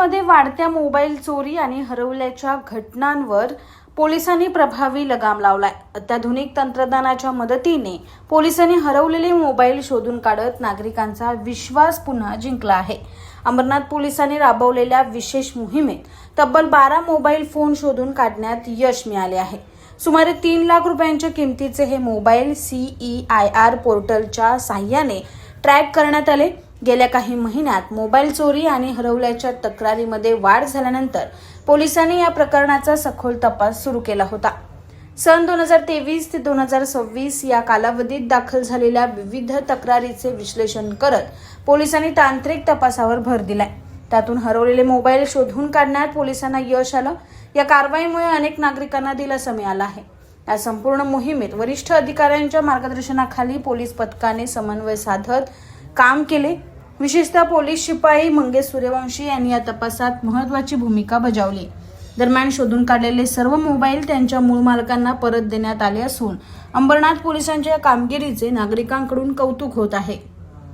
अंबरनाथमध्ये वाढत्या मोबाईल चोरी आणि हरवल्याच्या घटनांवर पोलिसांनी प्रभावी लगाम लावलाय। अत्याधुनिक तंत्रज्ञानाच्या मदतीने पोलिसांनी हरवलेले मोबाईल शोधून काढत नागरिकांचा विश्वास पुन्हा जिंकला आहे। अंबरनाथ पोलिसांनी राबवलेल्या विशेष मोहिमेत तब्बल 12 मोबाईल फोन शोधून काढण्यात यश मिळाले आहे। सुमारे 3 लाख रुपयांच्या किमतीचे हे मोबाईल CEIR पोर्टलच्या साहाय्याने ट्रॅक करण्यात आले। गेल्या काही महिन्यात मोबाईल चोरी आणि हरवल्याच्या तक्रारीमध्ये वाढ झाल्यानंतर पोलिसांनी या प्रकरणाचा सखोल तपास सुरू केला होता। सन 2023 ते 2026 या कालावधीत दाखल झालेल्या विविध तक्रारीचे विश्लेषण करत पोलिसांनी तांत्रिक तपासावर भर दिलाय। त्यातून हरवलेले मोबाईल शोधून काढण्यात पोलिसांना यश आलं। या कारवाईमुळे अनेक नागरिकांना दिलासा मिळाला आहे। या संपूर्ण मोहिमेत वरिष्ठ अधिकाऱ्यांच्या मार्गदर्शनाखाली पोलीस पथकाने समन्वय साधत काम केले। विशेषतः पोलीस शिपाई मंगेश सूर्यवंशी यांनी या तपासात महत्त्वाची भूमिका बजावली। दरम्यान शोधून काढलेले सर्व मोबाईल त्यांच्या मूळ मालकांना परत देण्यात आले असून अंबरनाथ पोलिसांच्या कामगिरीचे नागरिकांकडून कौतुक होत आहे।